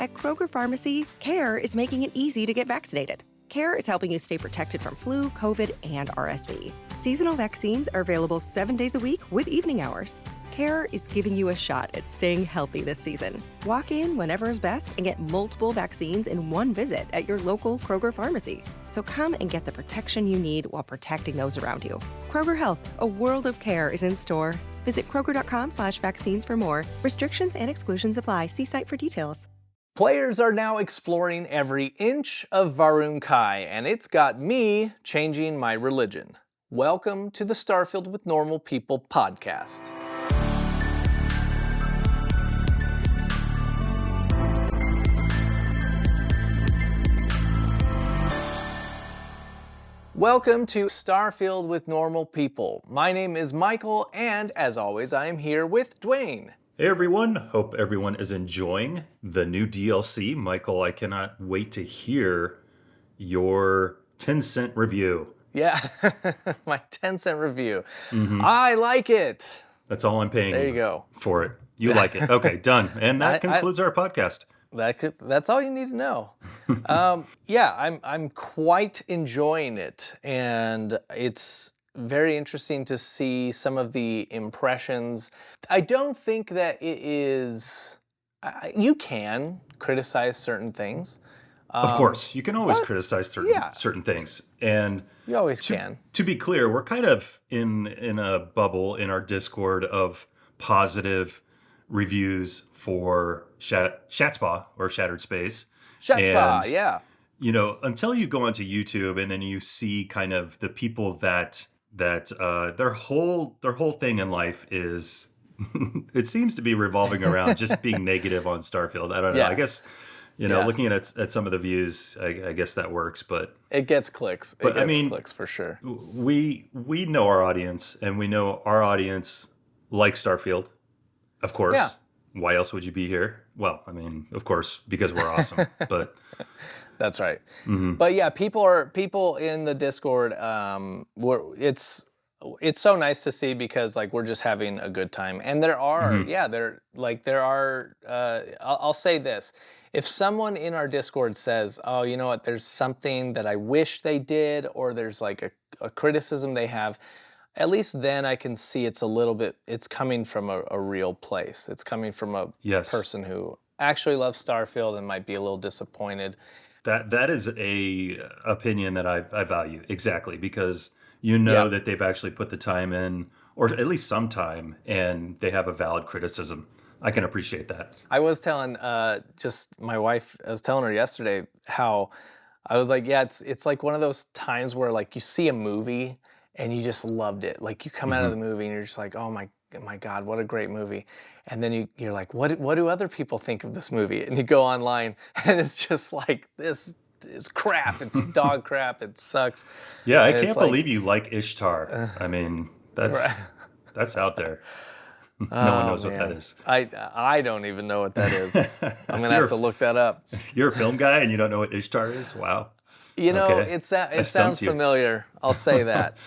At Kroger Pharmacy, CARE is making it easy to get vaccinated. CARE is helping you stay protected from flu, COVID, and RSV. Seasonal vaccines are available 7 days a week with evening hours. CARE is giving you a shot at staying healthy this season. Walk in whenever is best and get multiple vaccines in one visit at your local Kroger pharmacy. So come and get the protection you need while protecting those around you. Kroger Health, a world of care is in store. Visit kroger.com/vaccines for more. Restrictions and exclusions apply. See site for details. Players are now exploring every inch of Varun Kai, and it's got me changing my religion. Welcome to the Starfield with Normal People podcast. Welcome to Starfield with Normal People. My name is Michael, and as always, I am here with Duane. Hey everyone, hope everyone is enjoying the new DLC. Michael, I cannot wait to hear your 10-cent review. Yeah, my 10-cent review. I like it. That's all I'm paying There you go. for it. You like it. Okay, done. And that concludes our podcast. That's all you need to know. I'm quite enjoying it, and it's very interesting to see some of the impressions. I don't think that it is. You can criticize certain things. Of course, you can always criticize certain things, and you always can. To be clear, we're kind of in a bubble in our Discord of positive reviews for Shatspa or Shattered Space. Shatspa, yeah. You know, until you go onto YouTube and then you see kind of the people that their whole thing in life is it seems to be revolving around just being negative on Starfield. I don't know. Yeah. I guess looking at some of the views, I guess that works, but it gets clicks. It gets clicks for sure. We know our audience, and we know our audience likes Starfield. Of course. Yeah. Why else would you be here? Well, I mean, of course, because we're awesome. But that's right. Mm-hmm. But yeah, people in the Discord. It's so nice to see because like we're just having a good time, and there are I'll say this: if someone in our Discord says, "Oh, you know what? There's something that I wish they did," or there's like a criticism they have. At least then I can see it's coming from a real place. It's coming from a person who actually loves Starfield and might be a little disappointed. That is a opinion that I value, exactly, because that they've actually put the time in, or at least some time, and they have a valid criticism. I can appreciate that. I was telling my wife, I was telling her yesterday how I was like, yeah, it's like one of those times where like you see a movie and you just loved it. Like you come out of the movie and you're just like, oh my God, what a great movie. And then you're like, what do other people think of this movie? And you go online and it's just like, this is crap. It's dog crap. It sucks. Yeah, I can't believe you like Ishtar. I mean, that's out there. No one knows what that is. I don't even know what that is. I'm going to have to look that up. You're a film guy and you don't know what Ishtar is? Wow. It sounds familiar. I'll say that.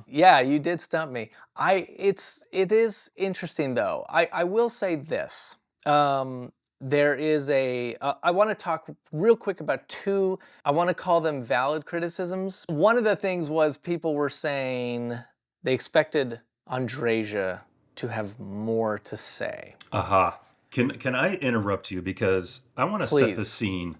Yeah, you did stump me. It is interesting though. I will say this. There is I want to talk real quick about two, I want to call them valid criticisms. One of the things was people were saying they expected Andreja to have more to say. Can I interrupt you because I want to set the scene.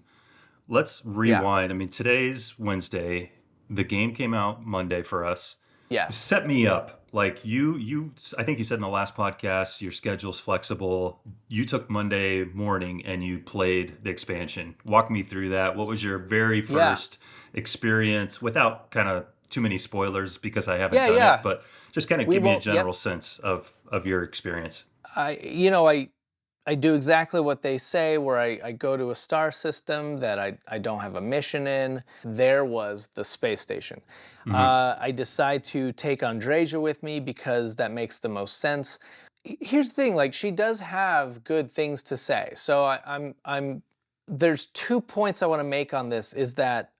Let's rewind. Yeah. I mean, today's Wednesday. The game came out Monday for us. Yes. Set me up. Like you, I think you said in the last podcast, your schedule's flexible. You took Monday morning and you played the expansion. Walk me through that. What was your very first experience without kind of too many spoilers because I haven't done it, but just kind of give me a general sense of your experience. I do exactly what they say, where I go to a star system that I don't have a mission in. There was the space station. I decide to take Andreja with me because that makes the most sense. Here's the thing, like she does have good things to say. So there's 2 points I want to make on this is that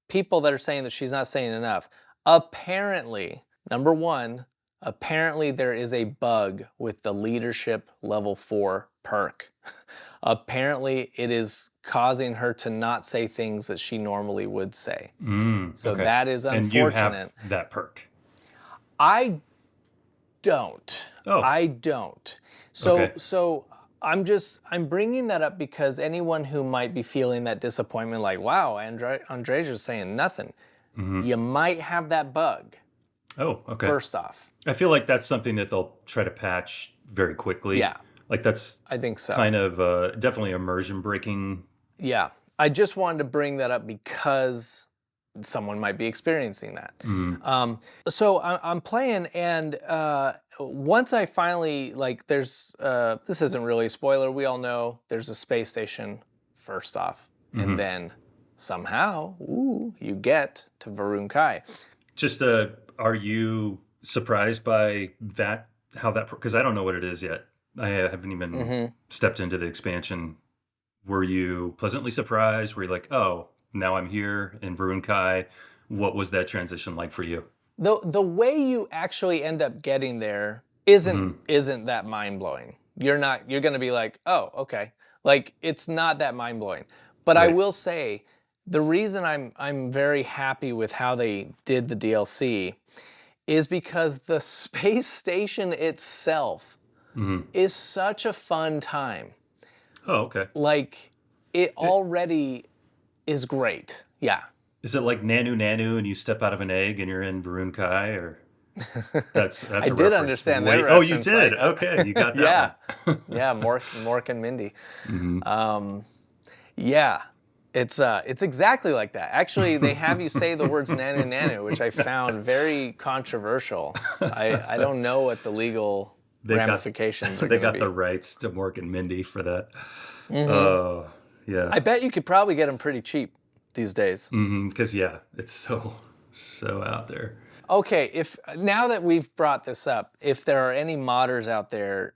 people that are saying that she's not saying enough. Apparently, number one, there is a bug with the leadership level 4 perk. Apparently, it is causing her to not say things that she normally would say. So Okay. that is And you unfortunate. have that perk. I don't. Oh. I don't. So Okay. so I'm bringing that up because anyone who might be feeling that disappointment, like, wow, Andreja's saying nothing, you might have that bug. Oh, okay. First off, I feel like that's something that they'll try to patch very quickly. Yeah. Like that's I think so. kind of definitely immersion breaking. Yeah, I just wanted to bring that up because someone might be experiencing that. So I'm playing, and once I finally, like, there's, this isn't really a spoiler, we all know there's a space station first off, and then somehow, you get to Varun Kai. Just, are you surprised by that, how that, because I don't know what it is yet. I haven't even stepped into the expansion. Were you pleasantly surprised? Were you like, oh, now I'm here in Varun Kai? What was that transition like for you? The way you actually end up getting there isn't that mind blowing. You're going to be like, oh, okay. Like, it's not that mind blowing. But I Right. will say, the reason I'm very happy with how they did the DLC is because the space station itself is such a fun time. Oh, okay. Like, it already is great. Yeah. Is it like Nanu Nanu and you step out of an egg and you're in Varun Kai, or that's a I did reference. understand that Oh, you reference, did? like, Okay, you got that yeah. one. Yeah, Mork and Mindy. Yeah, it's exactly like that. Actually, they have you say the words nanu nanu, which I found very controversial. I don't know what the legal ramifications are They going to got be. the rights to Mork and Mindy for that. Oh, yeah. I bet you could probably get them pretty cheap these days. Because it's so out there. Okay, if now that we've brought this up, if there are any modders out there,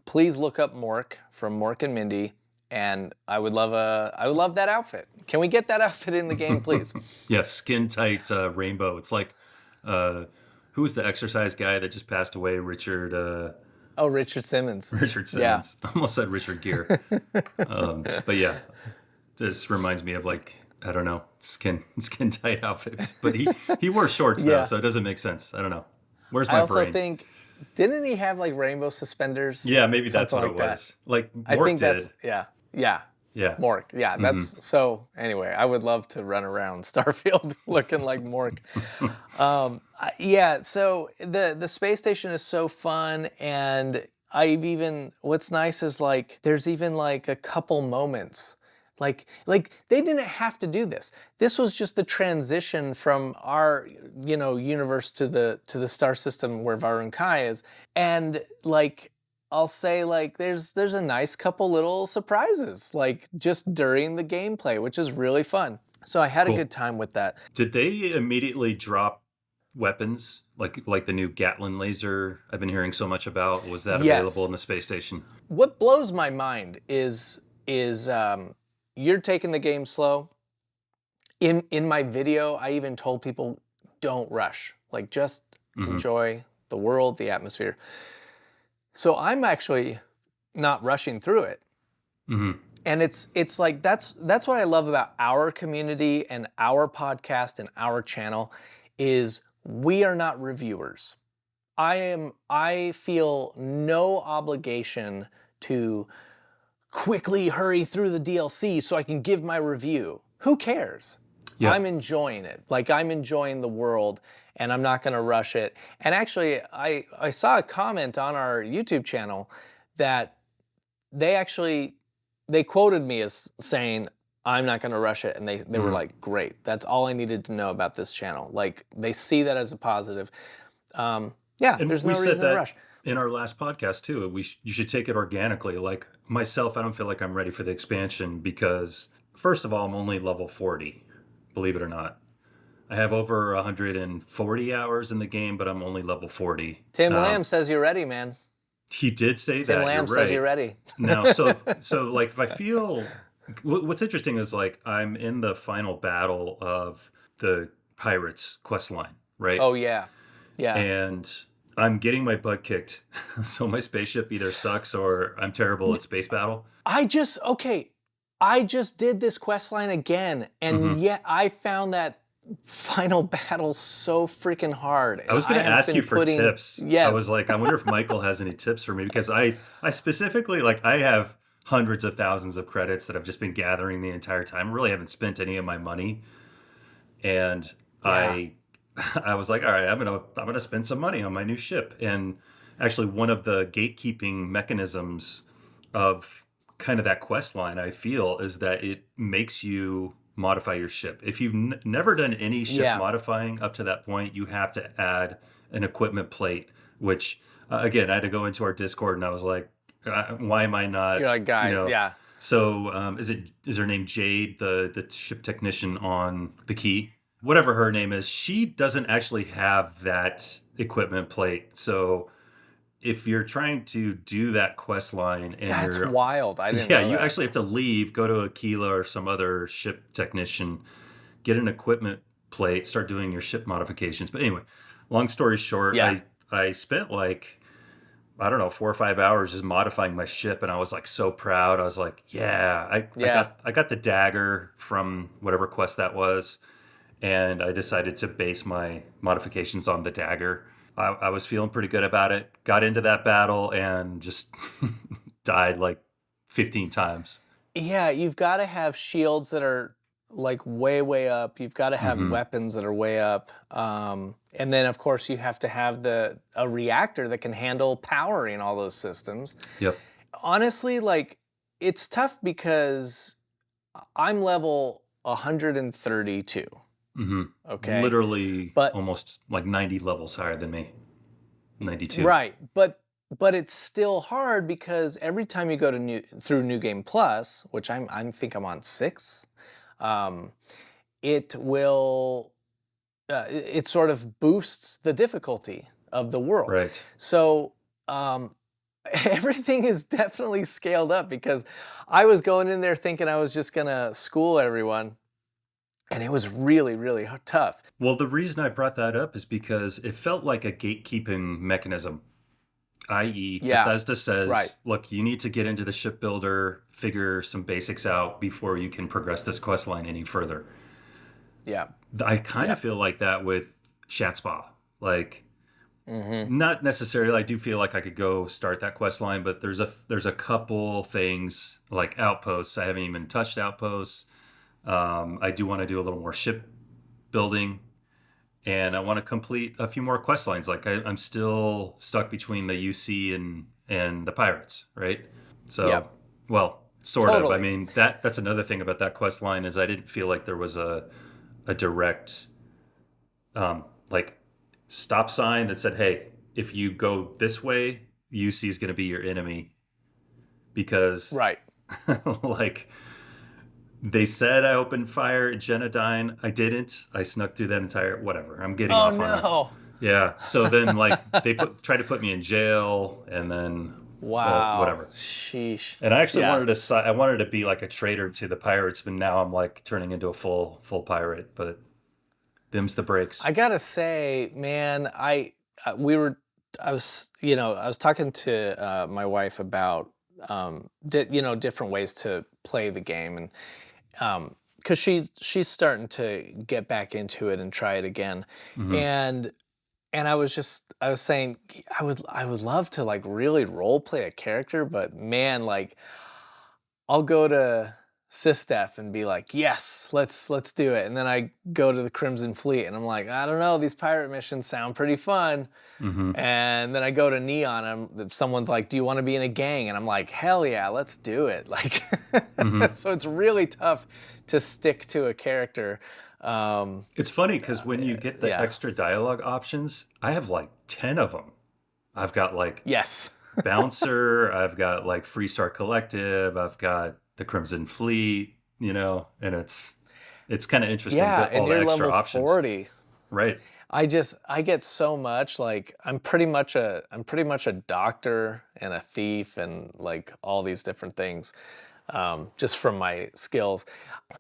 please look up Mork from Mork and Mindy, and I would love that outfit. Can we get that outfit in the game, please? Yeah, skin tight rainbow. It's like, who was the exercise guy that just passed away? Richard. Richard Simmons. Richard Simmons. I almost said Richard Gere. But yeah, this reminds me of, like, I don't know, skin tight outfits. But he wore shorts though, so it doesn't make sense. I don't know. Where's my brain? I also think, didn't he have like rainbow suspenders? Yeah, maybe that's what Something it like was. Like Mork I think did. that's yeah. Yeah. Mork. Yeah, that's so. Anyway, I would love to run around Starfield looking like Mork. So the space station is so fun, and what's nice is, like, there's even like a couple moments. Like they didn't have to do this. This was just the transition from our, universe to the star system where Varun Kai is. And, like, I'll say, like, there's a nice couple little surprises, like, just during the gameplay, which is really fun. So I had a good time with that. Did they immediately drop weapons, like the new Gatlin laser I've been hearing so much about? Was that available in the space station? What blows my mind is you're taking the game slow. In my video, I even told people, don't rush. Like, just enjoy the world, the atmosphere. So I'm actually not rushing through it. And it's like, that's what I love about our community and our podcast and our channel is we are not reviewers. I feel no obligation to quickly hurry through the DLC so I can give my review. Who cares? Yeah. I'm enjoying it. Like, I'm enjoying the world, and I'm not going to rush it. And actually, I saw a comment on our YouTube channel that they quoted me as saying, I'm not going to rush it. And they were like, great. That's all I needed to know about this channel. Like, they see that as a positive. And there's no reason to rush. In our last podcast too, you should take it organically. Like myself, I don't feel like I'm ready for the expansion because, first of all, I'm only level 40, believe it or not. I have over 140 hours in the game, but I'm only level 40. Tim Lamb says you're ready, man. He did say that. Tim Lamb says you're ready. Now, so like, if I feel, what's interesting is, like, I'm in the final battle of the Pirates quest line, right? Oh yeah, yeah. And I'm getting my butt kicked. So my spaceship either sucks or I'm terrible at space battle. I just did this quest line again, and Hmm. yet I found that final battle so freaking hard. I And was I going to have ask been you for putting, tips. I was yes, like, I wonder if Michael has any tips for me because I specifically like I have hundreds of thousands of credits that I've just been gathering the entire time. I really haven't spent any of my money, and yeah, I I was like, all right, I'm gonna spend some money on my new ship. And actually, one of the gatekeeping mechanisms of kind of that quest line, I feel, is that it makes you modify your ship. If you've never done any ship yeah. modifying up to that point, you have to add an equipment plate. Which again, I had to go into our Discord, and I was like, why am I You're not? like, You guy, know. yeah. So is her name Jade, the ship technician on the Key? Whatever her name is, she doesn't actually have that equipment plate. So if you're trying to do that quest line and That's you're, wild. I didn't yeah, know you that. actually have to leave, go to Aquila or some other ship technician, get an equipment plate, start doing your ship modifications. But anyway, long story short, Yeah, I spent like, I don't know, 4 or 5 hours just modifying my ship, and I was like so proud. I was like, yeah, yeah. I got the dagger from whatever quest that was, and I decided to base my modifications on the dagger. I was feeling pretty good about it. Got into that battle and just died like 15 times. Yeah, you've got to have shields that are like way, way up. You've got to have Hmm. weapons that are way up. And then of course you have to have a reactor that can handle powering all those systems. Yep. Honestly, like it's tough because I'm level 132, Hmm. okay? Literally But almost like 90 levels higher than me. 92. right, but it's still hard because every time you go to through New Game Plus, which I think I'm on 6, um, it will it sort of boosts the difficulty of the world. Right. So everything is definitely scaled up because I was going in there thinking I was just gonna school everyone, and it was really, really tough. Well, the reason I brought that up is because it felt like a gatekeeping mechanism, i.e., Yeah, Bethesda right. says, look, you need to get into the shipbuilder, figure some basics out before you can progress this quest line any further. Yeah, I kind yeah. of feel like that with Shatspa. Like, Mm-hmm. not necessarily, I do feel like I could go start that quest line, but there's a couple things like outposts. I haven't even touched outposts. I do want to do a little more ship building, and I want to complete a few more quest lines. Like I'm still stuck between the UC and the pirates, right? So, Yep. well, sort of. I Totally. mean, that's another thing about that quest line is I didn't feel like there was a direct like stop sign that said, "Hey, if you go this way, UC is going to be your enemy," because Right. like they said I opened fire at Genodyne. I didn't. I snuck through that entire whatever. I'm getting Oh off on a no. yeah. So then like they tried to put me in jail, and then well Wow. whatever. Sheesh. And I actually Yeah. I wanted to be like a traitor to the pirates, but now I'm like turning into a full pirate. But them's the breaks. I gotta say, man, we were, I was talking to my wife about, different ways to play the game, and because she's starting to get back into it and try it again, Hmm. and I was saying I would love to like really role play a character, but man, like I'll go to Sistef and be like, "Yes, let's do it." And then I go to the Crimson Fleet and I'm like, "I don't know, these pirate missions sound pretty fun." Hmm. And then I go to Neon and someone's like, "Do you want to be in a gang?" And I'm like, "Hell yeah, let's do it." Like Hmm. so it's really tough to stick to a character. Um, It's funny because when you get the yeah. extra dialogue options, I have like 10 of them. I've got like Yes. Bouncer, I've got like Freestar Collective, I've got the Crimson Fleet, and it's kind of interesting Yeah, that and all the you're extra level options. 40. Right. I get so much like I'm pretty much a doctor and a thief and like all these different things, just from my skills.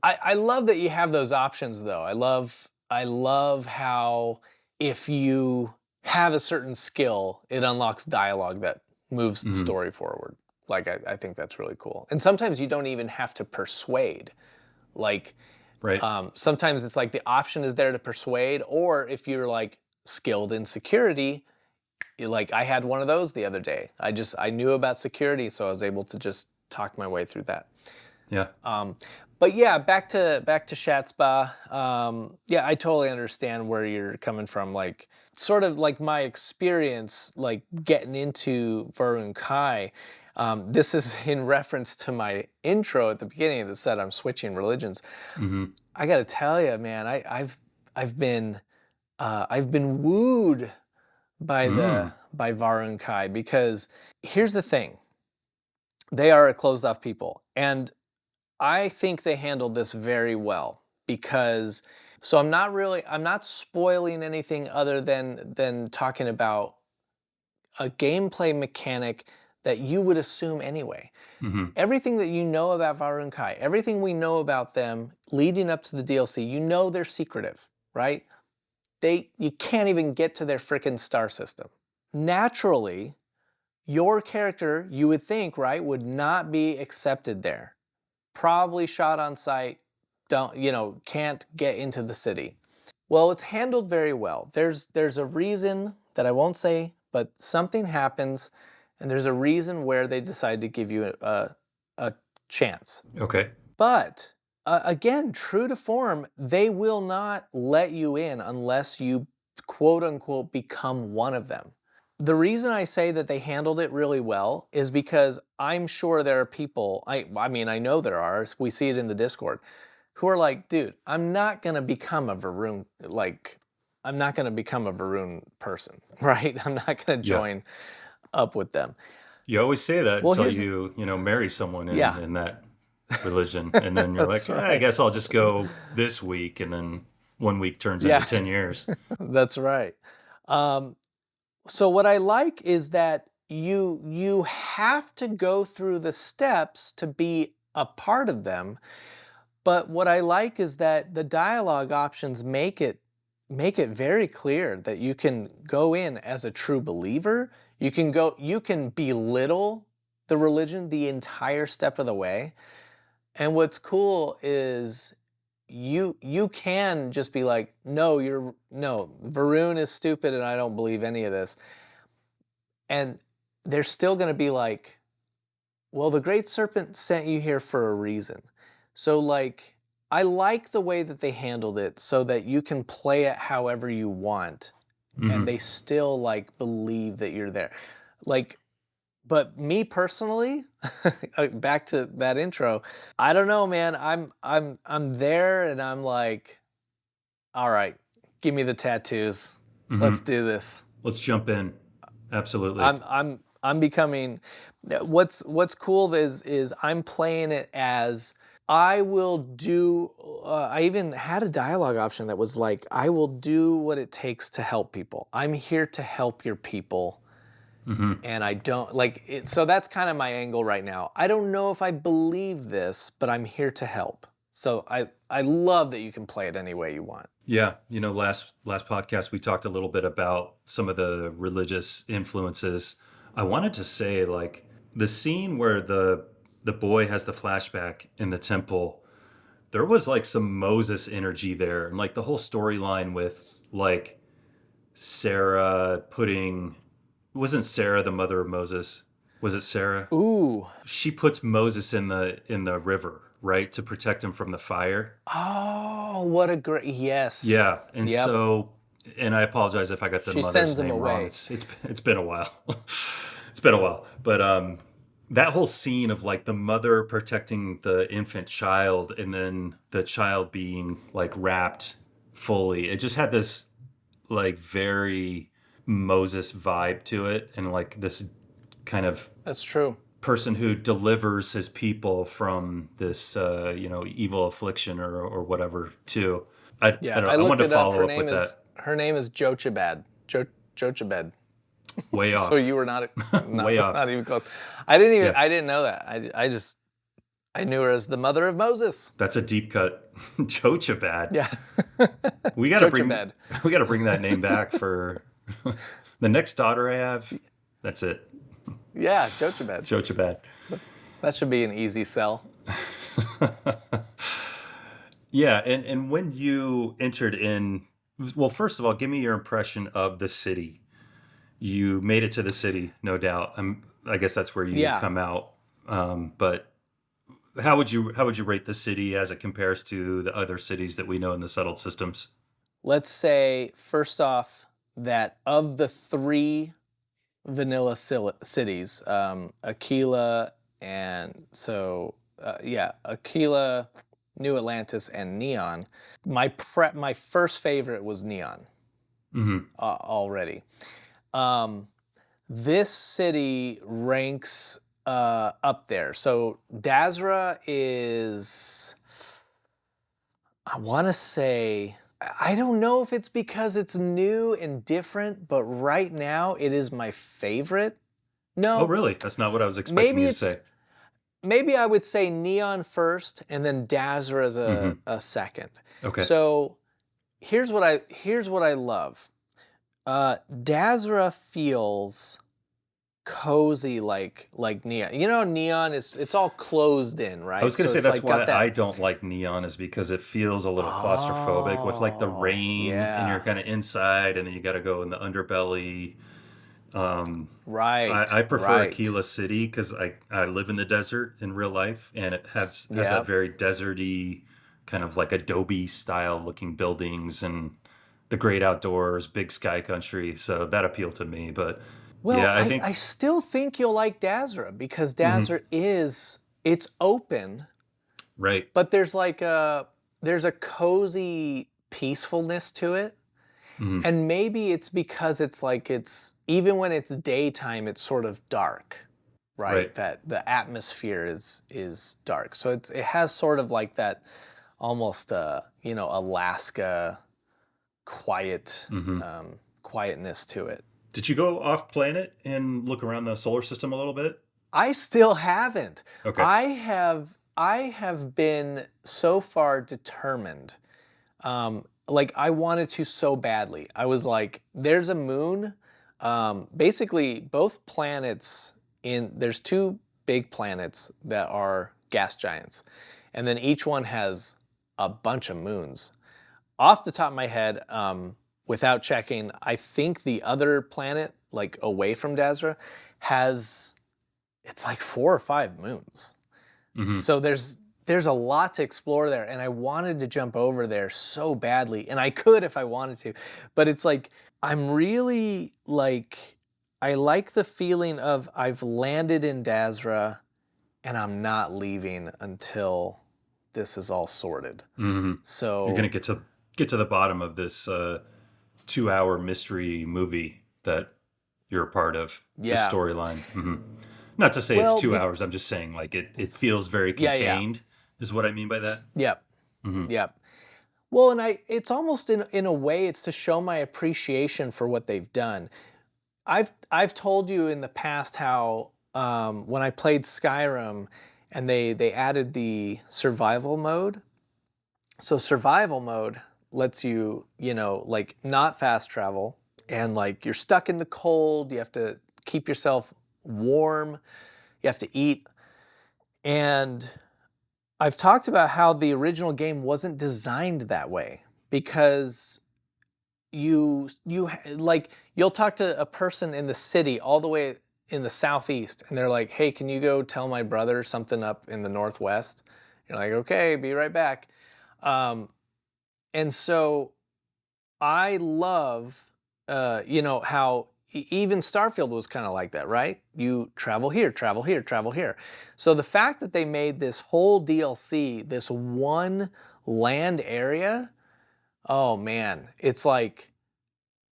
I love that you have those options though. I love how if you have a certain skill, it unlocks dialogue that moves the Mm-hmm. story forward. Like, I think that's really cool. And sometimes you don't even have to persuade. Like, Right. sometimes it's like the option is there to persuade, or if you're like skilled in security, like I had one of those the other day. I knew about security, so I was able to just talk my way through that. Yeah. But yeah, back to Shatspa. Yeah, I totally understand where you're coming from. Like, sort of like my experience, like getting into Varun Kai. This is in reference to my intro at the beginning that said I'm switching religions. Mm-hmm. I got to tell you, man, I've been wooed by by Varun Kai, because here's the thing: they are a closed off people, and I think they handled this very well, because so I'm not spoiling anything other than talking about a gameplay mechanic that you would assume anyway. Mm-hmm. Everything that you know about Varun Kai, everything we know about them leading up to the DLC, you know they're secretive, right? You can't even get to their frickin' star system. Naturally, your character, you would think, right, would not be accepted there. Probably shot on sight, can't get into the city. Well, it's handled very well. There's a reason that I won't say, but something happens, and there's a reason where they decide to give you a chance. Okay. But again, true to form, they will not let you in unless you quote unquote become one of them. The reason I say that they handled it really well is because I'm sure there are people, I know there are, we see it in the Discord, who are like, dude, I'm not going to become a Varun, person, right? I'm not going to join up with them. You always say that Well, until you marry someone in that religion, and then you're like, right. I guess I'll just go this week, and then 1 week turns into 10 years. That's right. So what I like is that you have to go through the steps to be a part of them. But what I like is that the dialogue options make it very clear that you can go in as a true believer. You can belittle the religion the entire step of the way. And what's cool is you can just be like, no, Varun is stupid and I don't believe any of this. And they're still going to be like, well, the Great Serpent sent you here for a reason. So like, I like the way that they handled it so that you can play it however you want, and they still like believe that you're there. Like, but me personally, back to that intro, I don't know, man. I'm there and I'm like, all right, give me the tattoos. Let's do this. Let's jump in. Absolutely. I'm becoming, what's cool is I'm playing it as I will do, I even had a dialogue option that was like, I will do what it takes to help people. I'm here to help your people. And I don't like it. So that's kind of my angle right now. I don't know if I believe this, but I'm here to help. So I love that you can play it any way you want. Yeah. Last podcast, we talked a little bit about some of the religious influences. I wanted to say, like, the scene where the boy has the flashback in the temple, there was like some Moses energy there. And like the whole storyline with like Sarah wasn't Sarah the mother of Moses? Was it Sarah? Ooh. She puts Moses in the river, right? To protect him from the fire. Oh, what a great, yes. Yeah. And so, and I apologize if I got the mother's name wrong. It's been a while. It's been a while. But that whole scene of like the mother protecting the infant child and then the child being like wrapped fully, it just had this like very Moses vibe to it, and like this kind of that's true person who delivers his people from this evil affliction or whatever too. I don't know. I wanted to follow up with that. Her name is Jochebed. Jochebed. Way off. So you were not way off. Not even close. I didn't know that. I knew her as the mother of Moses. That's a deep cut. Jochebed. Yeah. We got to bring that name back for The next daughter I have, that's it. Yeah, Jochebed. Jochebed. That should be an easy sell. Yeah, and when you entered in, well, first of all, give me your impression of the city. You made it to the city, no doubt. I guess that's where you Yeah. come out. But how would you rate the city as it compares to the other cities that we know in the settled systems? Let's say, first off, that of the 3 vanilla cities, Aquila, and so, Aquila, New Atlantis, and Neon. My first favorite was Neon already. This city ranks up there. So Dazra is, I want to say, I don't know if it's because it's new and different, but right now it is my favorite. No. Oh, really? That's not what I was expecting you to say. Maybe I would say Neon first and then Dazra as a second. Okay. So here's what I love. Dazra feels cozy like Neon. You know, Neon it's all closed in, right? I was going to say that's like why I don't like Neon, is because it feels a little claustrophobic with like the rain and you're kind of inside and then you got to go in the underbelly. Right. I prefer Aquila City because I live in the desert in real life, and it has that very deserty kind of like Adobe style looking buildings and the great outdoors, big sky country. So that appealed to me. But well, yeah, I still think you'll like Dazra because Dazra it's open, right? But there's a cozy peacefulness to it. And maybe it's because it's even when it's daytime, it's sort of dark, right? That the atmosphere is dark. So it has sort of like that almost Alaska quietness to it. Did you go off planet and look around the solar system a little bit? I still haven't. Okay. I have been so far determined. I wanted to so badly. I was like, there's a moon. Basically, both planets there's 2 big planets that are gas giants. And then each one has a bunch of moons. Off the top of my head, without checking, I think the other planet, like away from Dazra, it's like 4 or 5 moons. So there's a lot to explore there, and I wanted to jump over there so badly, and I could if I wanted to, but it's like I'm really I like the feeling of I've landed in Dazra and I'm not leaving until this is all sorted. So you're gonna get to the bottom of this 2-hour mystery movie that you're a part of. The storyline. Not to say it's 2 hours. I'm just saying it feels very contained. Is what I mean by that. Yep. Yep. Well, and it's almost in a way it's to show my appreciation for what they've done. I've told you in the past how when I played Skyrim and they added the survival mode. So survival mode lets you, not fast travel, and you're stuck in the cold, you have to keep yourself warm, you have to eat. And I've talked about how the original game wasn't designed that way because you'll talk to a person in the city all the way in the southeast and they're like, hey, can you go tell my brother something up in the northwest? You're like, okay, be right back. And so I love, how even Starfield was kind of like that, right? You travel here, travel here, travel here. So the fact that they made this whole DLC, this one land area, oh man, it's like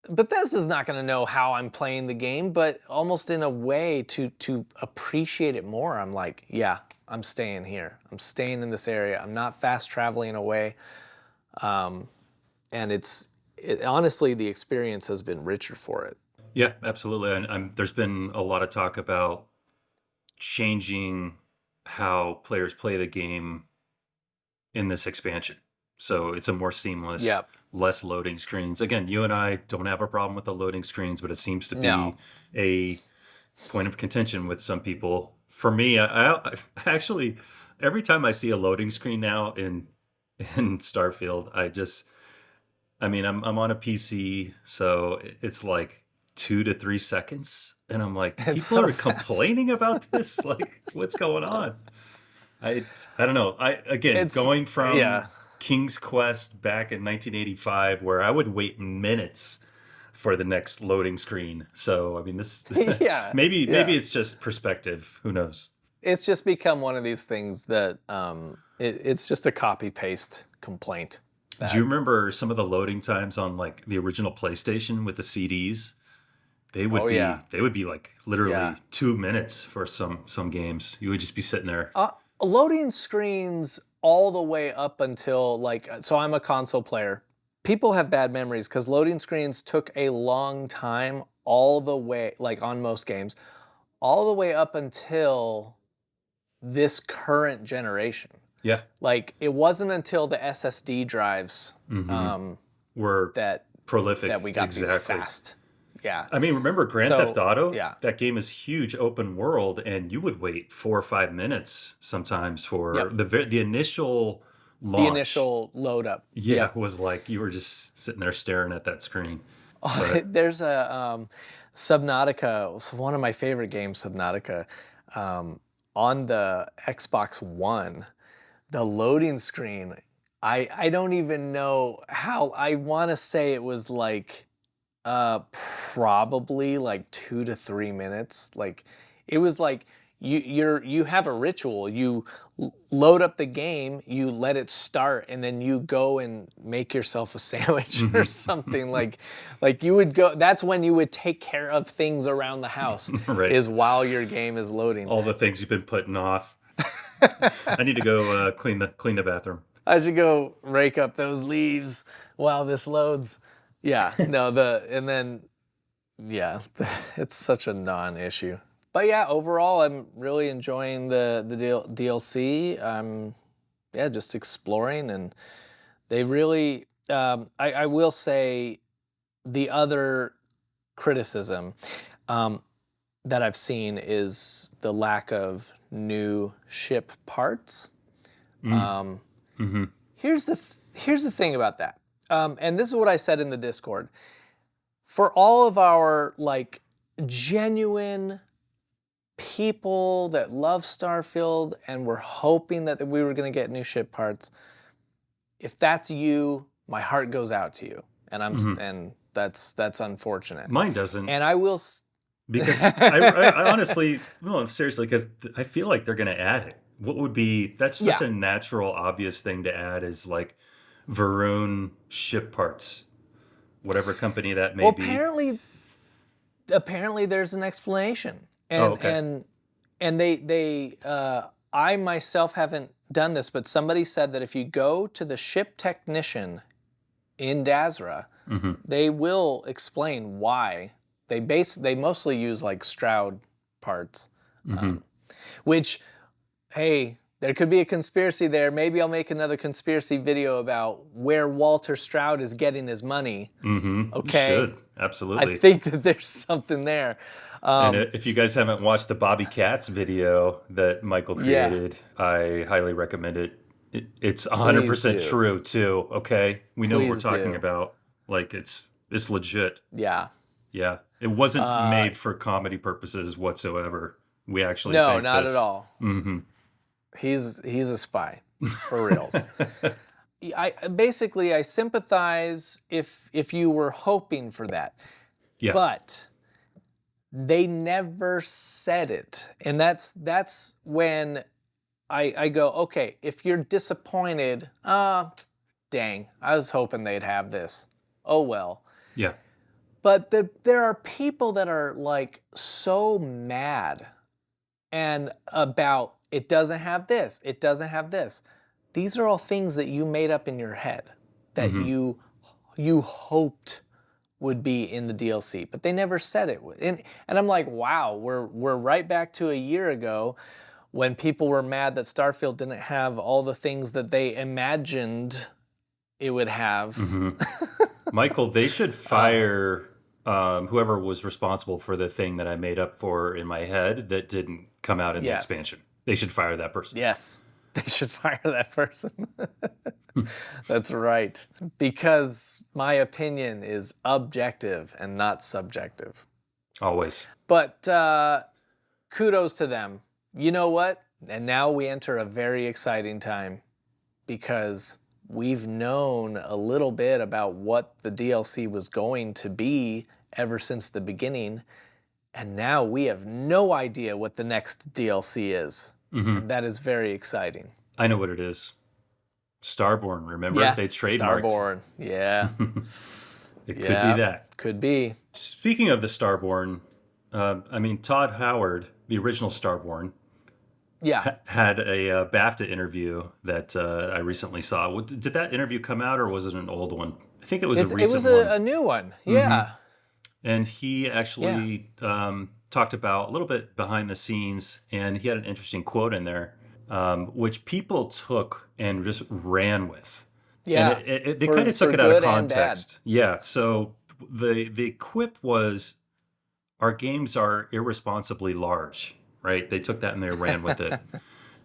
Bethesda's not going to know how I'm playing the game, but almost in a way to appreciate it more, I'm like, yeah, I'm staying here. I'm staying in this area. I'm not fast traveling away. And honestly, the experience has been richer for it. Yeah, absolutely. And there's been a lot of talk about changing how players play the game in this expansion. So it's a more seamless, Yep. less loading screens. Again, you and I don't have a problem with the loading screens, but it seems to be No. a point of contention with some people. For me, I actually, every time I see a loading screen now in Starfield, I'm on a PC, so it's like 2 to 3 seconds, and I'm like, It's people so are fast. complaining about this. Like, what's going on? I don't know. It's Going from yeah. King's Quest back in 1985, where I would wait minutes for the next loading screen. So I mean, this Yeah. maybe Yeah. it's just perspective. Who knows? It's just become one of these things that it's just a copy paste complaint. Do you remember some of the loading times on like the original PlayStation with the CDs? They would they would be like literally 2 minutes for some games. You would just be sitting there. Loading screens all the way up until so I'm a console player. People have bad memories because loading screens took a long time all the way, like on most games, all the way up until this current generation. Yeah. Like it wasn't until the SSD drives Were that prolific. that we got these fast. Yeah. I mean, remember Grand Theft Auto? Yeah. That game is huge, open world, and you would wait 4 or 5 minutes sometimes for the initial launch. The initial load up. Yeah, was like you were just sitting there staring at that screen. But There's a Subnautica, one of my favorite games, Subnautica, on the Xbox One. The loading screen, I don't even know how. I want to say it was like probably like 2 to 3 minutes. Like it was like you have a ritual. You load up the game, you let it start, and then you go and make yourself a sandwich or something. Like you would go. That's when you would take care of things around the house. Right. Is while your game is loading. all the things you've been putting off. I need to go clean the bathroom. I should go rake up those leaves while this loads. Yeah, no, it's such a non-issue. But yeah, overall, I'm really enjoying the DLC. I'm, just exploring, and they really, I will say, the other criticism that I've seen is the lack of new ship parts. Here's the thing about that, and this is what I said in the Discord. For all of our like genuine people that love Starfield and were hoping that we were going to get new ship parts, if that's you, my heart goes out to you, and and that's unfortunate. Mine doesn't. And I will. Because I honestly, no, seriously, because I feel like they're going to add it. What would be, that's such a natural, obvious thing to add is like Varun ship parts, whatever company that may be. Apparently there's an explanation. And they I myself haven't done this, but somebody said that if you go to the ship technician in Dazra, they will explain why. They mostly use like Stroud parts, which, hey, there could be a conspiracy there. Maybe I'll make another conspiracy video about where Walter Stroud is getting his money. Okay, You should, absolutely. I think that there's something there. And if you guys haven't watched the Bobby Katz video that Michael created, I highly recommend it. It's 100% true too. Okay, we know what we're talking about. Like it's legit. Yeah. Yeah, it wasn't made for comedy purposes whatsoever. We actually no, think not this. at all. He's a spy, for reals. I sympathize if you were hoping for that. Yeah. But they never said it, and that's when I go, okay, if you're disappointed, dang, I was hoping they'd have this. Oh well. Yeah. But there are people that are like so mad and about it doesn't have this, it doesn't have this. These are all things that you made up in your head that you hoped would be in the DLC, but they never said it. And I'm like, wow, we're right back to a year ago when people were mad that Starfield didn't have all the things that they imagined it would have. Michael, they should fire whoever was responsible for the thing that I made up for in my head that didn't come out in the Yes. expansion. They should fire that person. Yes, they should fire that person. That's right. Because my opinion is objective and not subjective. Always. But kudos to them. You know what? And now we enter a very exciting time because we've known a little bit about what the DLC was going to be ever since the beginning. And now we have no idea what the next DLC is. And that is very exciting. I know what it is. Starborn, remember? Yeah, They trademarked. Starborn. Yeah. It could be that. Could be. Speaking of the Starborn, Todd Howard, the original Starborn, had a BAFTA interview that I recently saw. Did that interview come out, or was it an old one? I think it was a recent one. It was a new one. Yeah. And he actually talked about a little bit behind the scenes, and he had an interesting quote in there, which people took and just ran with. Yeah. And they kind of took it out of context. Yeah. So the quip was, our games are irresponsibly large, right? They took that and they ran with it.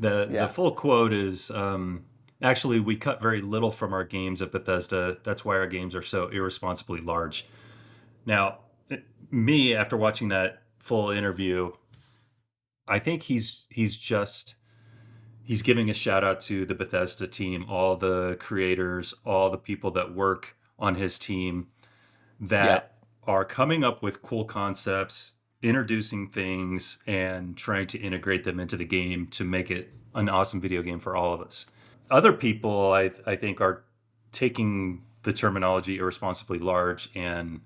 The full quote is, actually, we cut very little from our games at Bethesda. That's why our games are so irresponsibly large. Now, me, after watching that full interview, I think he's giving a shout out to the Bethesda team, all the creators, all the people that work on his team that are coming up with cool concepts, introducing things, and trying to integrate them into the game to make it an awesome video game for all of us. Other people, I think, are taking the terminology irresponsibly large and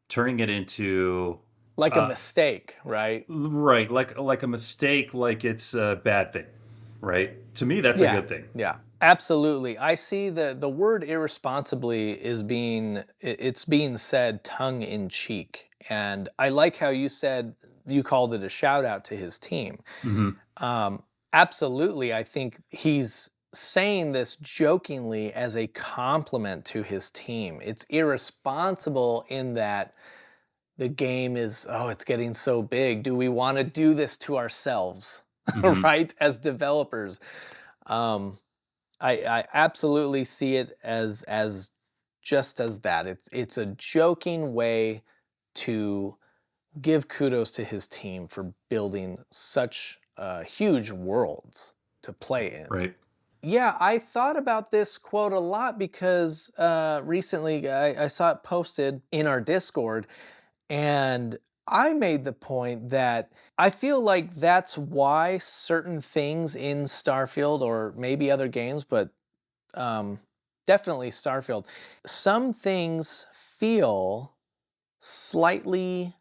turning it into like a mistake, right? Right, like a mistake, like it's a bad thing, right? To me, that's a good thing. Yeah, absolutely. I see the word irresponsibly is being said tongue in cheek, and I like how you said you called it a shout out to his team. Absolutely, I think he's saying this jokingly as a compliment to his team. It's irresponsible in that the game is, it's getting so big. Do we want to do this to ourselves, right? As developers. I absolutely see it as just as that. It's a joking way to give kudos to his team for building such huge worlds to play in. Right. Yeah, I thought about this quote a lot because recently I saw it posted in our Discord, and I made the point that I feel like that's why certain things in Starfield, or maybe other games, but definitely Starfield, some things feel slightly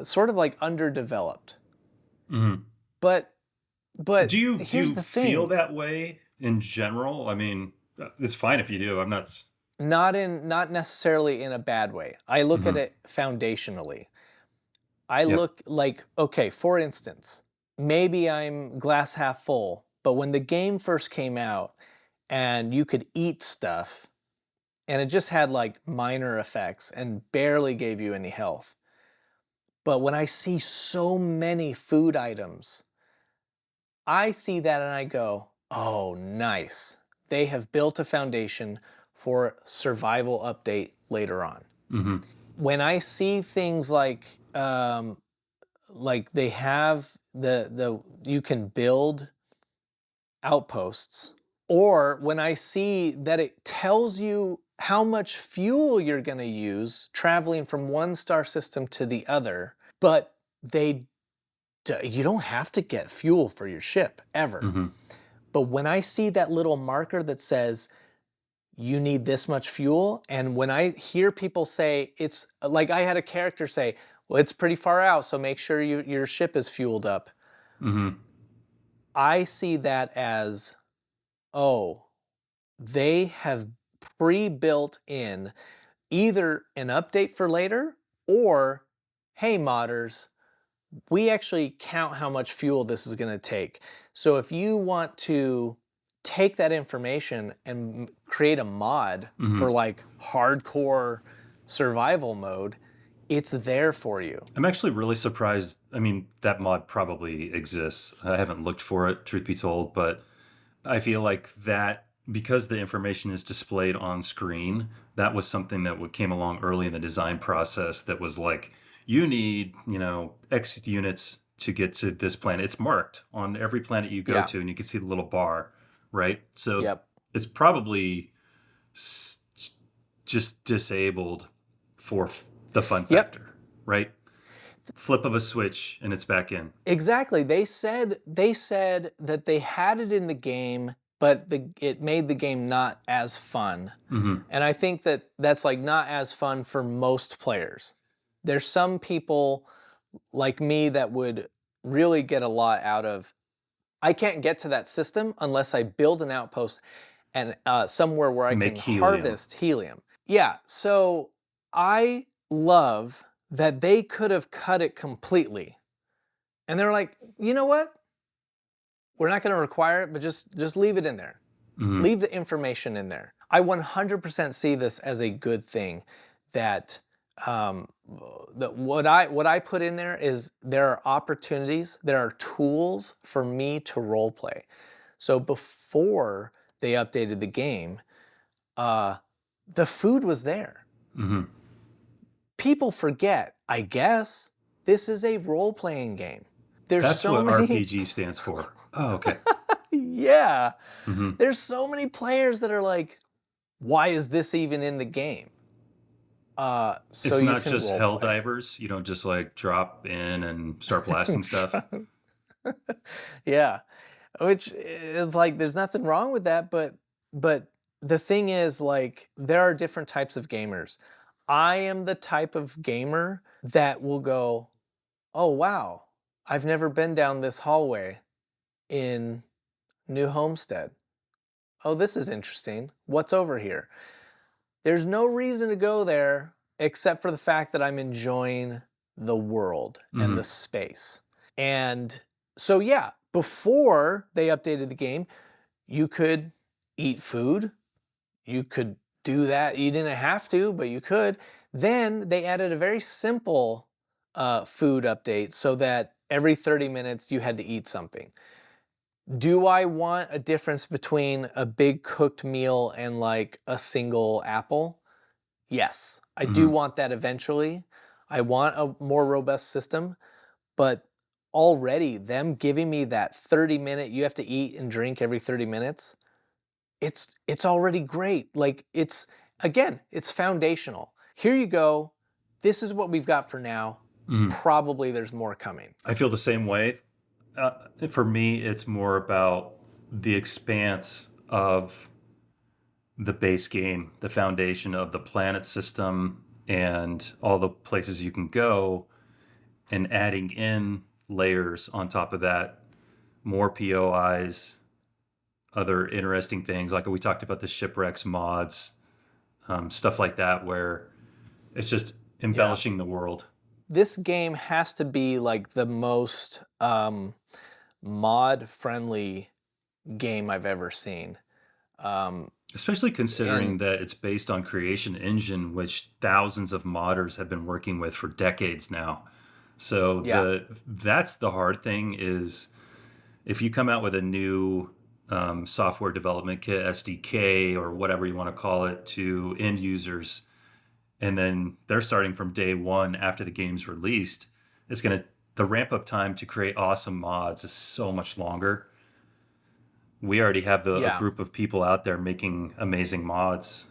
sort of like underdeveloped. But do you here's the thing. Feel that way in general? I mean, it's fine if you do. I'm not. Not necessarily in a bad way. I look at it foundationally. I look like, okay, for instance, maybe I'm glass half full, but when the game first came out and you could eat stuff and it just had like minor effects and barely gave you any health. But when I see so many food items, I see that and I go, oh, nice. They have built a foundation for survival update later on. When I see things like they have you can build outposts, or when I see that it tells you how much fuel you're going to use traveling from one star system to the other, but you don't have to get fuel for your ship ever. But when I see that little marker that says you need this much fuel, and when I hear people say, it's like I had a character say, well, it's pretty far out, so make sure your ship is fueled up. I see that as, they have pre-built in either an update for later, or, hey, modders, we actually count how much fuel this is going to take. So if you want to take that information and create a mod for like hardcore survival mode, it's there for you. I'm actually really surprised. I mean, that mod probably exists. I haven't looked for it, truth be told, but I feel like that, because the information is displayed on screen, that was something that came along early in the design process that was like, you need, X units to get to this planet. It's marked on every planet you go to, and you can see the little bar, right? So it's probably just disabled for the fun factor, right? Flip of a switch and it's back in. Exactly. They said that they had it in the game, but it made the game not as fun. And I think that's like not as fun for most players. There's some people like me that would really get a lot out of, I can't get to that system unless I build an outpost and somewhere where I can harvest helium. Yeah, so I love that they could have cut it completely. And they're like, you know what? We're not going to require it, but just leave it in there. Leave the information in there. I 100% see this as a good thing, that what I put in there is there are opportunities, there are tools for me to role play. So before they updated the game, the food was there. People forget, I guess, this is a role-playing game. That's what RPG stands for. Oh, okay. Yeah. There's so many players that are like, why is this even in the game? So it's not just Helldivers. You don't just like drop in and start blasting stuff. Yeah. Which is like, there's nothing wrong with that, but the thing is, like, there are different types of gamers. I am the type of gamer that will go, oh, wow, I've never been down this hallway in New Homestead. Oh, this is interesting. What's over here? There's no reason to go there except for the fact that I'm enjoying the world and the space. And so, yeah, before they updated the game, you could eat food. You could do that. You didn't have to, but you could. Then they added a very simple food update so that every 30 minutes you had to eat something. Do I want a difference between a big cooked meal and like a single apple? Yes, I do want that eventually. I want a more robust system, but already them giving me that 30-minute, you have to eat and drink every 30 minutes, it's already great. Like, it's foundational. Here you go. This is what we've got for now. Probably there's more coming. I feel the same way. For me, it's more about the expanse of the base game, the foundation of the planet system, and all the places you can go, and adding in layers on top of that, more POIs, other interesting things. Like we talked about the shipwrecks mods, stuff like that, where it's just embellishing the world. This game has to be like the most mod-friendly game I've ever seen. Especially considering that it's based on Creation Engine, which thousands of modders have been working with for decades now. So that's the hard thing, is if you come out with a new software development kit, SDK, or whatever you want to call it, to end users, and then they're starting from day one after the game's released, the ramp up time to create awesome mods is so much longer. We already have a group of people out there making amazing mods,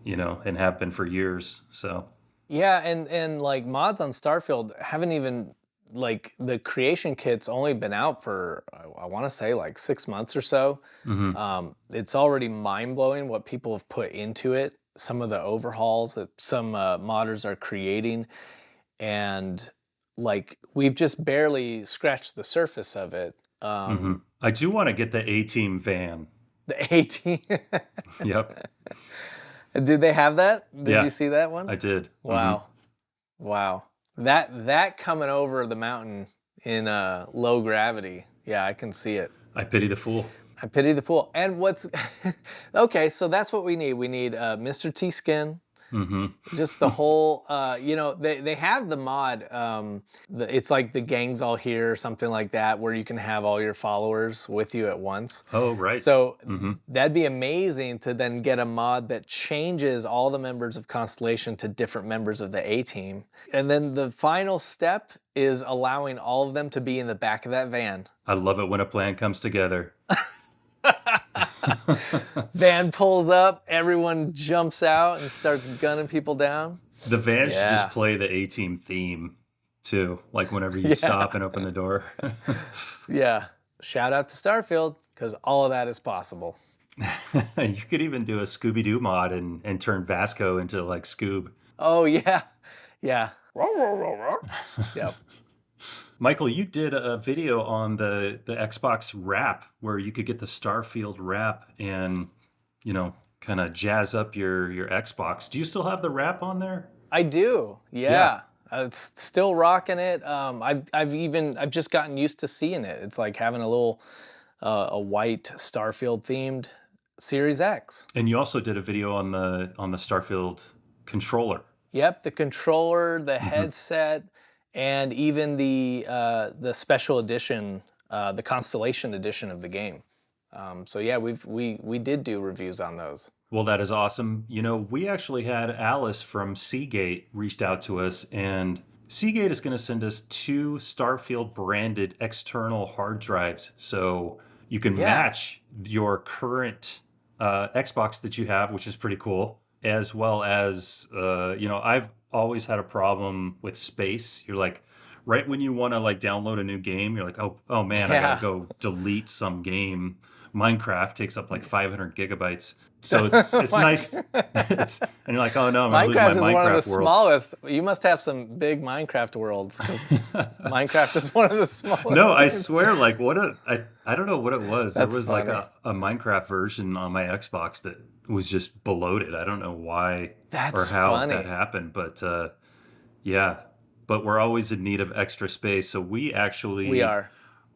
and have been for years. So yeah, and like mods on Starfield haven't even, like, the creation kit's only been out for, I want to say, like 6 months or so. It's already mind-blowing what people have put into it, some of the overhauls that some modders are creating, and like, we've just barely scratched the surface of it. I do want to get the A-Team van. The A-Team? Yep. Did they have that? Did you see that one? I did. Wow. Wow. That coming over the mountain in low gravity. Yeah, I can see it. I pity the fool. I pity the fool. And what's okay? So that's what we need. We need Mr. T Skin. Just the whole, they have the mod. It's like the gang's all here or something like that, where you can have all your followers with you at once. Oh, right. So that'd be amazing to then get a mod that changes all the members of Constellation to different members of the A team. And then the final step is allowing all of them to be in the back of that van. I love it when a plan comes together. Van pulls up, everyone jumps out and starts gunning people down. The van should just play the A-Team theme, too, like whenever you stop and open the door. Yeah. Shout out to Starfield, because all of that is possible. You could even do a Scooby-Doo mod and turn Vasco into, like, Scoob. Oh, yeah. Yeah. Yep. Michael, you did a video on the Xbox wrap where you could get the Starfield wrap and, kind of jazz up your Xbox. Do you still have the wrap on there? I do. Yeah. It's still rocking it. I've just gotten used to seeing it. It's like having a little a white Starfield themed Series X. And you also did a video on the Starfield controller. Yep, the controller, the headset, and even the special edition, the Constellation edition of the game. So yeah, we did do reviews on those. Well, that is awesome. We actually had Alice from Seagate reached out to us, and Seagate is going to send us 2 Starfield branded external hard drives, so you can match your current Xbox that you have, which is pretty cool, as well as I've always had a problem with space. You're like, right when you want to like download a new game, you're like, oh man, I gotta go delete some game. Minecraft takes up like 500 gigabytes. So it's nice. And you're like, oh no, I'm gonna lose my Minecraft is Minecraft one of the world. smallest. You must have some big Minecraft worlds, because Minecraft is one of the smallest. No, I swear, like I don't know what it was. That's there was funny. like a Minecraft version on my Xbox that was just bloated. I don't know why That's or how funny. that happened, but but we're always in need of extra space. So we actually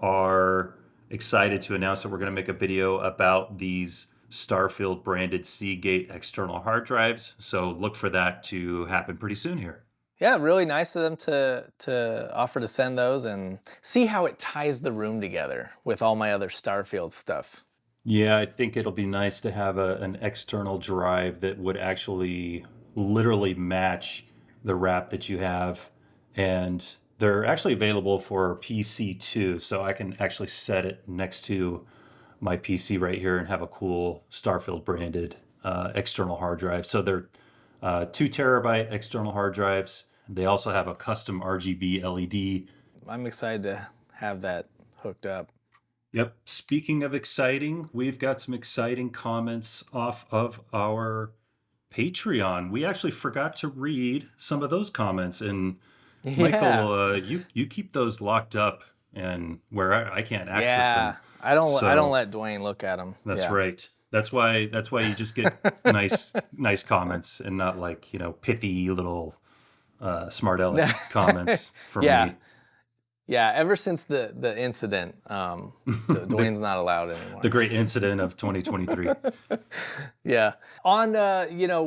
are excited to announce that we're going to make a video about these Starfield branded Seagate external hard drives. So look for that to happen pretty soon here. Yeah, really nice of them to offer to send those and see how it ties the room together with all my other Starfield stuff. Yeah, I think it'll be nice to have an external drive that would actually literally match the wrap that you have. And they're actually available for PC too, so I can actually set it next to my PC right here and have a cool Starfield branded external hard drive. So they're 2 terabyte external hard drives. They also have a custom RGB LED. I'm excited to have that hooked up. Yep. Speaking of exciting, we've got some exciting comments off of our Patreon. We actually forgot to read some of those comments, and Michael, you keep those locked up and where I can't access them. I don't let Duane look at them. That's right. That's why you just get nice comments and not like, pithy little smart aleck comments from me. Yeah, ever since the incident, Duane's not allowed anymore. The great incident of 2023. Yeah. On,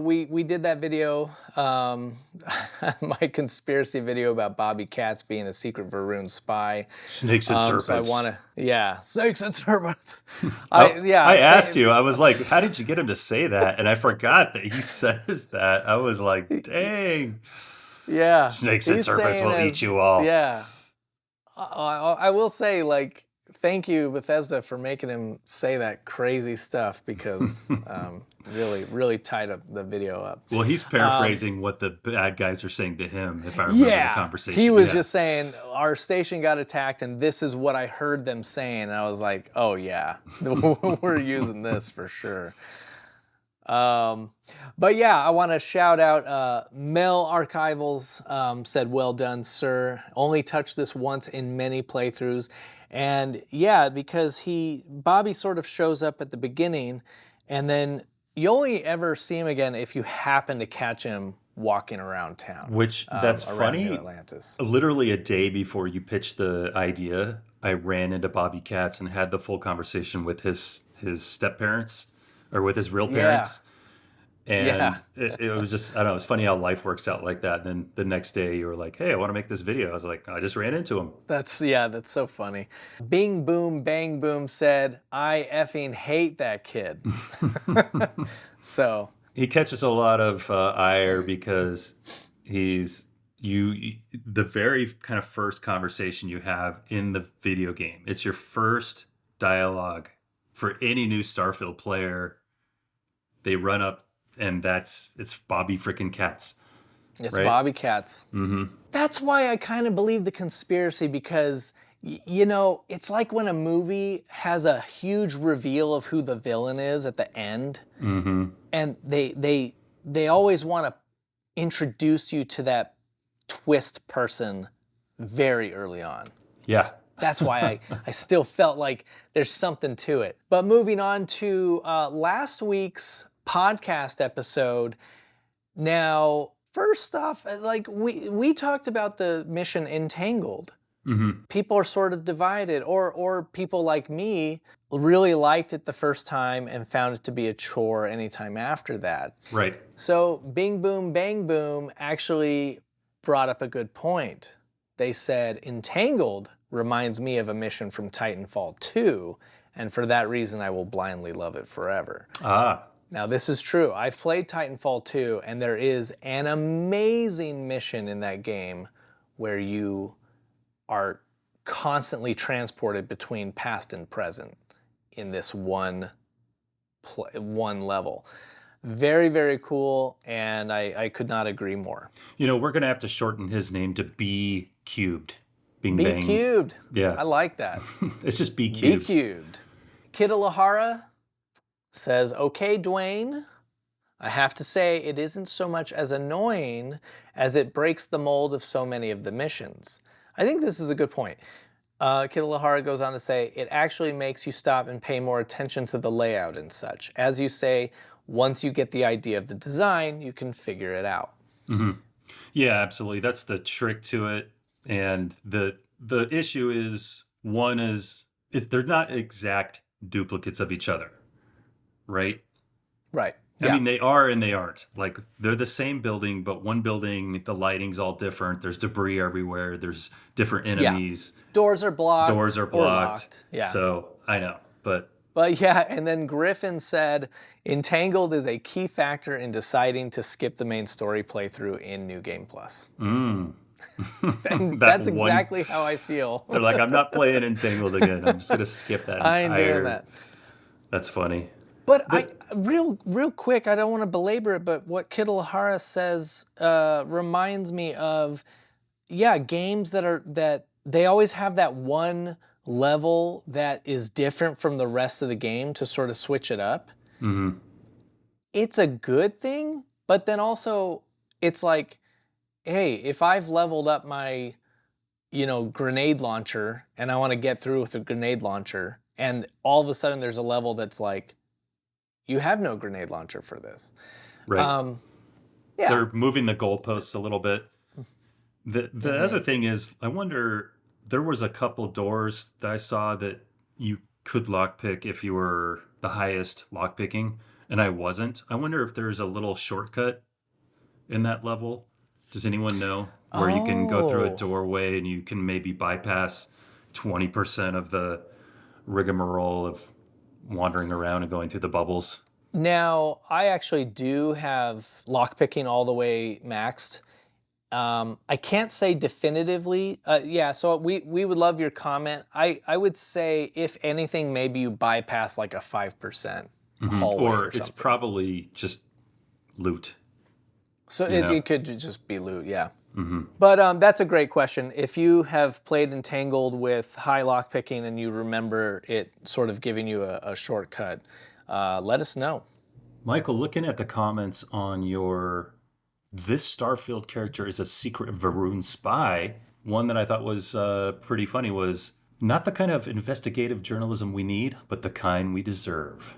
we did that video, my conspiracy video about Bobby Katz being a secret Varun spy. Snakes and serpents. So snakes and serpents. I asked you, I was like, how did you get him to say that? And I forgot that he says that. I was like, dang. Yeah. Snakes and serpents will eat you all. Yeah. I will say, thank you, Bethesda, for making him say that crazy stuff, because really, really tied up the video up. Well, he's paraphrasing what the bad guys are saying to him, if I remember the conversation. He was just saying, our station got attacked, and this is what I heard them saying. And I was like, oh, yeah, we're using this for sure. But yeah, I want to shout out Mel Archivals, said, well done, sir. Only touched this once in many playthroughs. And yeah, because Bobby sort of shows up at the beginning, and then you only ever see him again if you happen to catch him walking around town. Which, that's funny. Atlantis. Literally a day before you pitched the idea, I ran into Bobby Katz and had the full conversation with his his step parents or with his real parents. And it was just, I don't know, it's funny how life works out like that. And then the next day you were like, hey, I want to make this video. I was like, I just ran into him. That's so funny. Bing Boom Bang Boom said, I effing hate that kid. So he catches a lot of ire because he's the very kind of first conversation you have in the video game. It's your first dialogue for any new Starfield player. They run up and it's Bobby frickin' Katz. It's right? Bobby Katz. Mm-hmm. That's why I kind of believe the conspiracy, because it's like when a movie has a huge reveal of who the villain is at the end, mm-hmm. and they always want to introduce you to that twist person very early on. Yeah. That's why I still felt like there's something to it. But moving on to last week's podcast episode. Now, first off, like we talked about the mission Entangled. Mm-hmm. People are sort of divided, or people like me really liked it the first time and found it to be a chore anytime after that. Right. So Bing Boom Bang Boom actually brought up a good point. They said Entangled reminds me of a mission from Titanfall 2, and for that reason I will blindly love it forever. Ah. Now this is true. I've played Titanfall 2, and there is an amazing mission in that game where you are constantly transported between past and present in this one level. Very, very cool, and I could not agree more. We're going to have to shorten his name to B cubed. Bing B bang. cubed. Yeah. I like that. It's just B cubed. B cubed. Kidalahara says, okay, Duane, I have to say it isn't so much as annoying as it breaks the mold of so many of the missions. I think this is a good point. Kidalahara goes on to say, it actually makes you stop and pay more attention to the layout and such. As you say, once you get the idea of the design, you can figure it out. Mm-hmm. Yeah, absolutely. That's the trick to it. And the issue is, one is they're not exact duplicates of each other, right? Right. I mean, they are and they aren't. Like, they're the same building, but one building, the lighting's all different. There's debris everywhere. There's different enemies. Yeah. Doors are blocked. Or locked. Yeah. So, I know, But yeah, and then Griffin said, Entangled is a key factor in deciding to skip the main story playthrough in New Game Plus. That's exactly how I feel. They're like, I'm not playing Entangled again. I'm just going to skip that entire... I ain't doing that. That's funny. But real quick, I don't want to belabor it, but what Kidalahara says reminds me of, games that they always have that one level that is different from the rest of the game to sort of switch it up. Mm-hmm. It's a good thing, but then also it's like, hey, if I've leveled up my, grenade launcher and I want to get through with a grenade launcher, and all of a sudden there's a level that's like, you have no grenade launcher for this. Right. They're moving the goalposts a little bit. The other thing is, I wonder, there was a couple doors that I saw that you could lockpick if you were the highest lockpicking, and I wasn't. I wonder if there's a little shortcut in that level. Does anyone know? Where you can go through a doorway and you can maybe bypass 20% of the rigmarole of wandering around and going through the bubbles. Now, I actually do have lockpicking all the way maxed. I can't say definitively. So we would love your comment. I would say, if anything, maybe you bypass like a 5% hallway or something. It's probably just loot. So it could just be loot, yeah. Mm-hmm. But that's a great question. If you have played Entangled with high lockpicking and you remember it sort of giving you a shortcut, let us know. Michael, looking at the comments on this Starfield character is a secret Varun spy, one that I thought was pretty funny was, not the kind of investigative journalism we need, but the kind we deserve.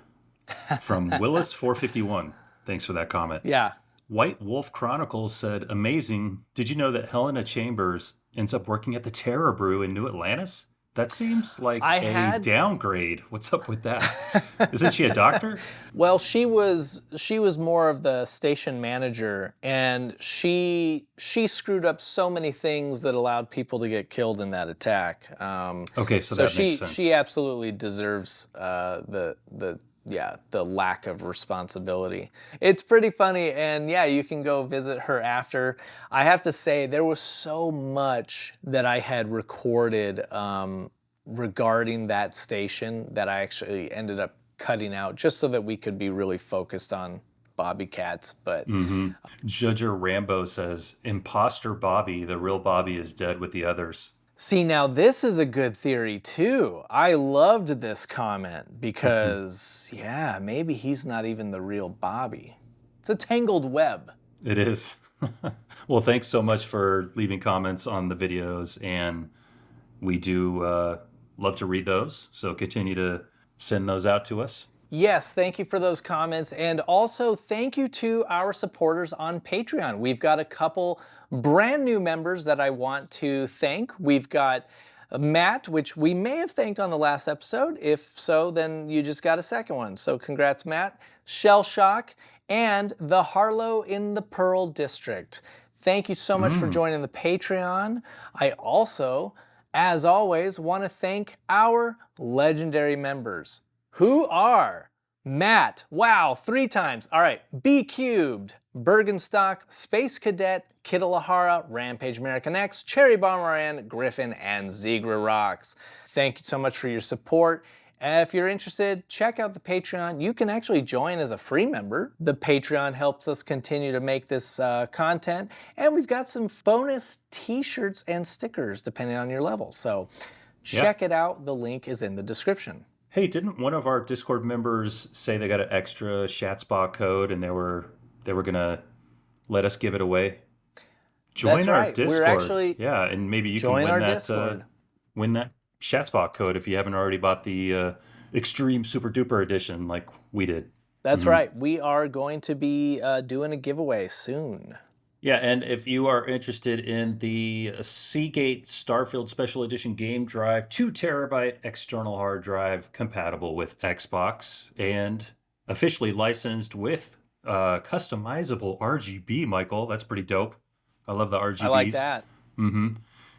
From Willis451. Thanks for that comment. Yeah. White Wolf Chronicles said, amazing. Did you know that Helena Chambers ends up working at the Terror Brew in New Atlantis? That seems like I a had downgrade. What's up with that? Isn't she a doctor? Well, she was more of the station manager, and she screwed up so many things that allowed people to get killed in that attack. Okay, so that makes sense. She absolutely deserves the lack of responsibility. It's pretty funny, and yeah, you can go visit her after. I have to say, there was so much that I had recorded regarding that station that I actually ended up cutting out just so that we could be really focused on Bobby Cats. But Judger Rambo says, imposter Bobby, the real Bobby is dead with the others. see, now this is a good theory too. I loved this comment because, yeah, maybe he's not even the real Bobby. It's a tangled web. It is. Well, thanks so much for leaving comments on the videos, and we do love to read those, so continue to send those out to us. Yes, thank you for those comments. And also thank you to our supporters on Patreon. We've got a couple brand new members that I want to thank. We've got Matt, which we may have thanked on the last episode. If so, then you just got a second one. So congrats, Matt. Shell Shock, and the Harlow in the Pearl District. Thank you so much for joining the Patreon. I also, as always, want to thank our legendary members, who are Matt, wow, 3 times. All right, B Cubed, Bergenstock, Space Cadet, Kittlehara, Rampage American X, Cherry Bomberan, Griffin, and Zegra Rocks. Thank you so much for your support. If you're interested, check out the Patreon. You can actually join as a free member. The Patreon helps us continue to make this content, and we've got some bonus t-shirts and stickers depending on your level. So check it out. The link is in the description. Hey, didn't one of our Discord members say they got an extra Shatspa code and they were gonna let us give it away? Join That's our right. Discord. We're actually and maybe you can join our win that Discord. Win that Shatspa code if you haven't already bought the Extreme Super Duper Edition like we did. That's right. We are going to be doing a giveaway soon. Yeah, and if you are interested in the Seagate Starfield Special Edition game drive, 2 terabyte external hard drive compatible with Xbox and officially licensed with customizable RGB, Michael. That's pretty dope. I love the RGBs. I like that.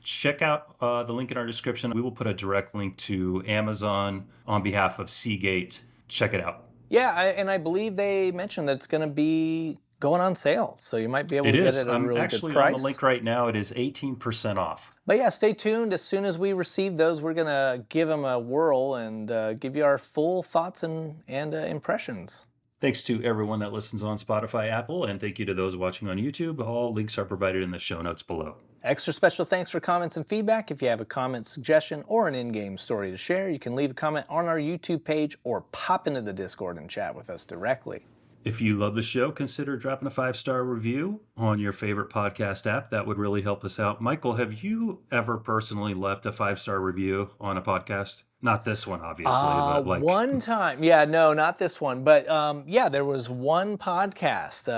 Check out the link in our description. We will put a direct link to Amazon on behalf of Seagate. Check it out. Yeah, and I believe they mentioned that it's going to be going on sale, so you might be able to get it at a really good price. I'm actually on the link right now. It is 18% off. But yeah, stay tuned. As soon as we receive those, we're going to give them a whirl and give you our full thoughts and impressions. Thanks to everyone that listens on Spotify, Apple, and thank you to those watching on YouTube. All links are provided in the show notes below. Extra special thanks for comments and feedback. If you have a comment, suggestion, or an in-game story to share, you can leave a comment on our YouTube page or pop into the Discord and chat with us directly. If you love the show, consider dropping a 5-star review on your favorite podcast app. That would really help us out. Michael, have you ever personally left a 5-star review on a podcast? Not this one, obviously. But like one time. Yeah, no, not this one. But yeah, there was one podcast.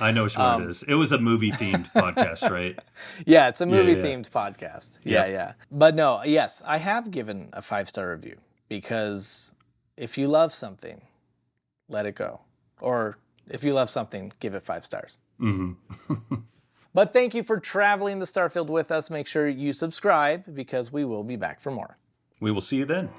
I know which one it is. It was a movie-themed podcast, right? Yeah, it's a movie-themed podcast. Yeah. But no, yes, I have given a 5-star review because if you love something, let it go. Or if you love something, give it 5 stars. But thank you for traveling the Starfield with us. Make sure you subscribe because we will be back for more. We will see you then.